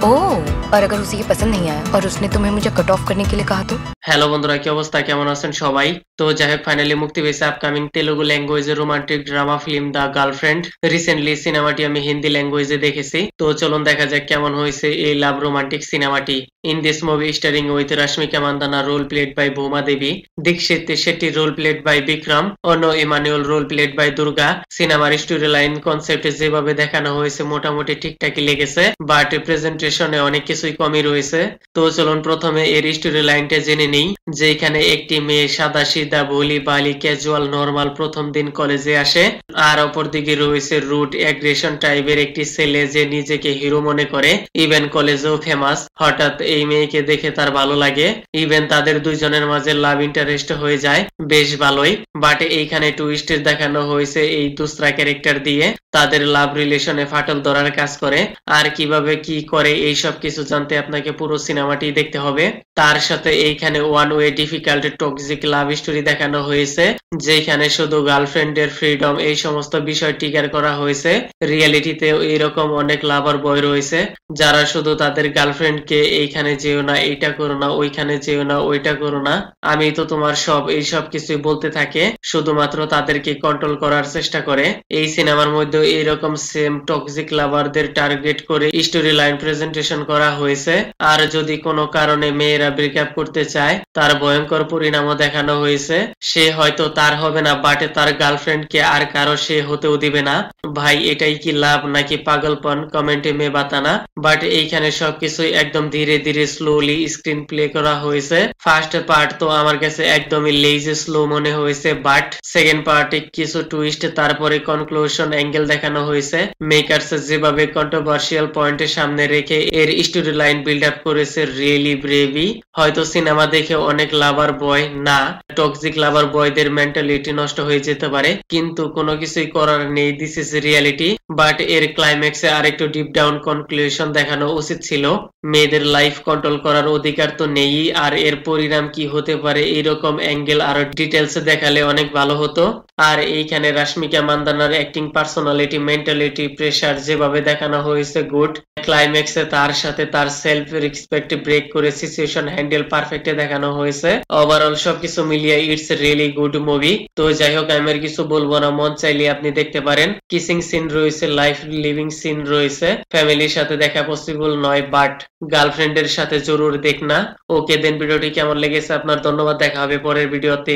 ओह, और अगर उसे ये पसंद नहीं आया और उसने तुम्हें मुझे कट ऑफ करने के लिए कहा तो? হ্যালো বন্ধুরা, কি অবস্থা? কেমন আছেন সবাই? তো যাই হোক, ফাইনালি মুক্তি পেয়েছে আপকামিং তেলুগু ল্যাঙ্গুয়েজের romantic drama film the girlfriend. Recently সিনেমাটি আমি হিন্দি ল্যাঙ্গুয়েজে দেখেছি। তো চলুন দেখা যাক কেমন হয়েছে এই লাভ রোমান্টিক সিনেমাটি। In this movie starring with Rashmika Mandanna, role played by Bhuma Devi, Dikshit Shetty, role played by Bikram, Ono Emmanuel, role played by Durga। সিনেমার স্টোরি লাইন কনসেপ্টে যেভাবে দেখানো হয়েছে মোটামুটি ঠিকঠাকই লেগেছে, বাট প্রেজেন্টেশনে অনেক কিছুই কমই রয়েছে। তো চলুন প্রথমে এর স্টোরি লাইনটা জেনে নেই। যে এখানে একটি মেয়ে সাদা সিধা ভোলি বালি ক্যাজুয়াল নরমাল প্রথম দিন কলেজে আসে, আর অপরদিকে রয়েছে রুট অ্যাগ্রেশন টাইপের একটি ছেলে যে নিজেকে হিরো মনে করে, ইভেন কলেজেও ফেমাস। হঠাৎ এই মেয়েকে দেখে তার ভালো লাগে, ইভেন তাদের দুইজনের মাঝে লাভ ইন্টারেস্ট হয়ে যায়, বেশ ভালোই। বাট এইখানে টুইস্ট দেখানো হয়েছে এই দুসরা ক্যারেক্টার দিয়ে তাদের লাভ রিলেশনে ফাটল ধরার কাজ করে, আর কিভাবে কি করে এই সব কিছু জানতে আপনাকে পুরো সিনেমাটি দেখতে হবে। তার সাথে এইখানে one way difficult toxic love story দেখানো হয়েছে, যেখানে শুধু গার্লফ্রেন্ডের ফ্রিডম এই সমস্ত বিষয় টিকার করা হয়েছে। রিয়েলিটিতেও এইরকম অনেক লাভার বয় রয়েছে যারা শুধু তাদের গার্লফ্রেন্ডকে এইখানে যেও না, এইটা করো না, ওইখানে যেও না, ওইটা করো না, আমি তো তোমার সব, এই সব কিছুই বলতে থাকে, শুধুমাত্র তাদেরকে কন্ট্রোল করার চেষ্টা করে। এই সিনেমার মধ্যে এইরকম সেম টক্সিক লাভারদের টার্গেট করে স্টোরি লাইন প্রেজেন্টেশন করা হয়েছে। আর যদি কোনো কারণে মেয়েরা ব্রেকআপ করতে চায়, তার ভয়ঙ্কর পরিণামও দেখানো হয়েছে। সে হয়তো তার হবে না, বাট তার গার্লফ্রেন্ডকে আর কারো সে হতেও দিবে না। ভাই এটাই কি লাভ নাকি পাগলপন? কমেন্টে মে বাতানা। বাট এইখানে সবকিছুই একদম ধীরে ধীরে স্লোলি স্ক্রিন প্লে করা হয়েছে। ফার্স্ট পার্ট তো আমার কাছে একদমই লেজি স্লো মনে হয়েছে, বাট সেকেন্ড পার্টে কিছু টুইস্ট তারপরে কনক্লুশন অ্যাঙ্গেল দেখানো হয়েছে। মেকার্স যেভাবে কন্ট্রোভার্সিয়াল পয়েন্টের সামনে রেখে এর স্টোরি লাইন বিল্ড আপ করেছে, রিয়েলি ব্রেভি। হয়তো সিনেমা দেখে অনেক লাভার বয় না, টক্সিক লাভার বয়দের মেন্টালিটি নষ্ট হয়ে যেতে পারে, কিন্তু কোনো কিছুই করার নেই, দিস ইজ রিয়ালিটি। বাট এর ক্লাইম্যাক্সে আরেকটু ডিপ ডাউন কনক্লুশন দেখানো উচিত ছিল। মেয়েদের লাইফ কন্ট্রোল করার অধিকার তো নেই, আর এর পরিণাম কি হতে পারে এইরকম অ্যাঙ্গেল আরো ডিটেলস দেখালে অনেক ভালো হতো। আর এইখানে রাশমিকা মান্দানার অ্যাক্টিং, পার্সোনালিটি, মেন্টালিটি, প্রেসার যেভাবে দেখানো হয়েছে গুড। ক্লাইম্যাক্সে তার সাথে তার সেলফ রেসপেক্ট ব্রেক করে সিচুয়েশন হ্যান্ডেল পারফেক্টে দেখানো হয়েছে। ওভারঅল সবকিছু মিলিয়ে ইটস রিয়েলি গুড মুভি। তো যাই হোক, আমি আর কিছু বলবো না, মন চাইলে আপনি দেখতে পারেন। কিসিং সিন রয়েছে, লাইফ লিভিং সিন রয়েছে, ফ্যামিলির সাথে দেখা পসিবল নয়, বাট গার্লফ্রেন্ডের সাথে জরুর দেখ না। ওকে দেন, ভিডিওটি কেমন লেগেছে আপনার? ধন্যবাদ, দেখা হবে পরের ভিডিওতে।